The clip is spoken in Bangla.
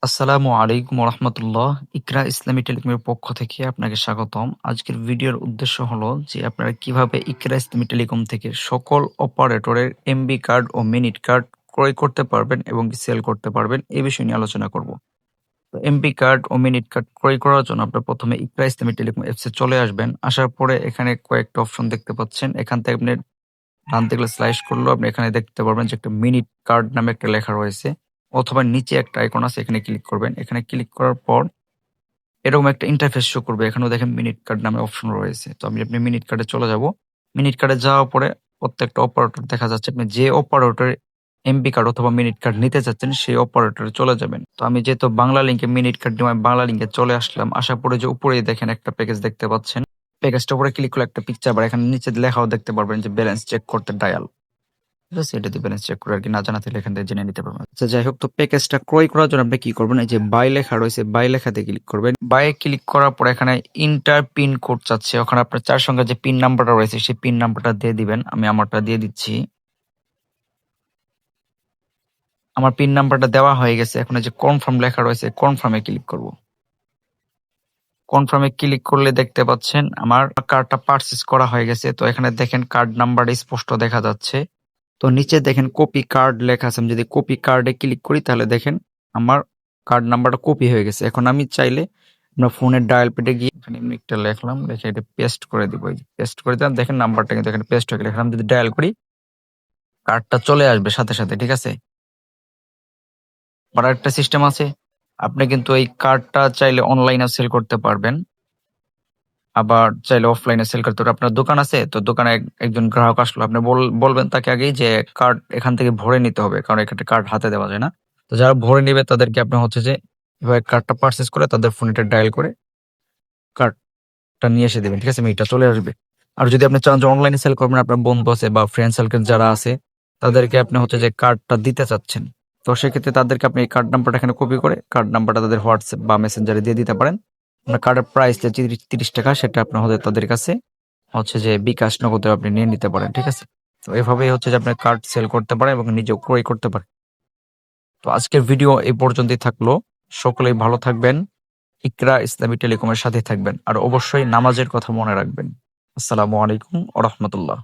আসসালামু আলাইকুম রহমতুল্লাহ। ইকরা ইসলামী টেলিকমের পক্ষ থেকে আপনাকে স্বাগতম। আজকের ভিডিওর উদ্দেশ্য হলো যে আপনারা কিভাবে ইকরা ইসলামী টেলিকম থেকে সকল অপারেটরের এমবি কার্ড ও মিনিট কার্ড ক্রয় করতে পারবেন এবং সেল করতে পারবেন এই বিষয় নিয়ে আলোচনা করব। তো এমবি কার্ড ও মিনিট কার্ড ক্রয় করার জন্য আপনার প্রথমে ইকরা ইসলামী টেলিকম অ্যাপসে চলে আসবেন। আসার পরে এখানে কয়েকটা অপশন দেখতে পাচ্ছেন। এখান থেকে আপনি ডান দিকে স্লাইস করলেও আপনি এখানে দেখতে পারবেন যে একটা মিনিট কার্ড নামে একটা লেখা রয়েছে, অথবা নিচে একটা আইকন আছে, এখানে ক্লিক করবেন। এখানে ক্লিক করার পর এরকম একটা ইন্টারফেস শো করবে। এখানেও দেখেন মিনিট কার্ড নামে অপশন রয়েছে। তো আমি আপনি মিনিট কার্ডে চলে যাব। মিনিট কার্ডে যাওয়ার পরে প্রত্যেকটা অপারেটর দেখা যাচ্ছে। আপনি যে অপারেটর এমবি কার্ড অথবা মিনিট কার্ড নিতে চাচ্ছেন সেই অপারেটরে চলে যাবেন। তো আমি যেহেতু বাংলা লিঙ্কে মিনিট কার্ড নিয়ে আমি বাংলা লিঙ্কে চলে আসলাম। আসার পরে যে উপরেই দেখেন একটা প্যাকেজ দেখতে পাচ্ছেন। প্যাকেজটার উপরে ক্লিক করলে একটা পিকচার, আবার এখানে নিচে লেখাও দেখতে পারবেন যে ব্যালেন্স চেক করতে ডায়াল। ঠিক আছে? এটা দিয়ে ব্যালেন্স চেক করে আরকি, না জানা থাকলে এখান থেকে জেনে নিতে পারবেন। আচ্ছা যাই হোক, তো প্যাকেজটা ক্রয় করার জন্য আপনি কি করবেন? এই যে বাই লেখা রয়েছে, বাই লেখাতে ক্লিক করবেন। বাই ক্লিক করার পর এখানে ইন্টার পিন কোড চাচ্ছে। ওখানে আপনার ৪ সংখ্যার যে পিন নাম্বারটা রয়েছে সেই পিন নাম্বারটা দিয়ে দিবেন। আমি আমারটা দিয়ে দিচ্ছি। আমার পিন নাম্বারটা দেওয়া হয়ে গেছে। এখন এই যে কনফার্ম লেখা রয়েছে, কনফার্মে ক্লিক করব। কনফার্মে ক্লিক করলে দেখতে পাচ্ছেন আমার কার্ডটা পারচেজ করা হয়ে গেছে। তো এখানে দেখেন কার্ড নাম্বারটা স্পষ্ট দেখা যাচ্ছে। তো নিচে দেখেন কপি কার্ড লেখা আছে। আমি যদি কপি কার্ডে ক্লিক করি তাহলে দেখেন আমার কার্ড নাম্বারটা কপি হয়ে গেছে। এখন আমি চাইলে আপনার ফোনের ডায়াল প্যাডে গিয়ে এখানে এমনি একটা লিখলাম, লিখে এটা পেস্ট করে দিব। এই পেস্ট করে দিলাম, দেখেন নাম্বারটা কিন্তু এখানে পেস্ট হয়ে গেল। এখন আমি যদি ডায়াল করি কার্ডটা চলে আসবে সাথে সাথে। ঠিক আছে? আর একটা সিস্টেম আছে, আপনি কিন্তু এই কার্ডটা চাইলে অনলাইনে সেল করতে পারবেন, আবার চাইলে অফলাইনে সেল করতে পারবেন। আপনার দোকান আছে, তো দোকানে একজন গ্রাহক আসলো, আপনি বলবেন তাকে আগেই যে কার্ড এখান থেকে ভরে নিতে হবে, কারণ এখানে কার্ড হাতে দেওয়া যায় না। তো যারা ভরে নিবে তাদেরকে আপনি হচ্ছে যে এভাবে কার্ডটা পারচেজ করে তাদের ফোনে এটা ডায়াল করে কার্ডটা নিয়ে এসে দিবেন। ঠিক আছে? এটা চলে আসবে। আর যদি আপনি চান যে অনলাইনে সেল করবেন, আপনার বন্ধু আছে বা ফ্রেন্ড সার্কেল যারা আছে তাদেরকে আপনি হচ্ছে যে কার্ডটা দিতে চাচ্ছেন, তো সেক্ষেত্রে তাদেরকে আপনি এই কার্ড নাম্বারটা এখানে কপি করে কার্ড নাম্বারটা তাদের হোয়াটসঅ্যাপ বা মেসেঞ্জারে দিয়ে দিতে পারেন। আপনার কার্ডের প্রাইস যে ৩০ টাকা সেটা আপনার হচ্ছে তাদের কাছে হচ্ছে যে বিকাশ নগদে আপনি নিয়ে নিতে পারেন। ঠিক আছে? তো এভাবেই হচ্ছে যে আপনার কার্ড সেল করতে পারেন এবং নিজেও ক্রয় করতে পারেন। তো আজকের ভিডিও এই পর্যন্তই থাকলো। সকলেই ভালো থাকবেন। ইকরা ইসলামী টেলিকমের সাথে থাকবেন। আর অবশ্যই নামাজের কথা মনে রাখবেন। আসসালামু আলাইকুম ওয়া রাহমাতুল্লাহ।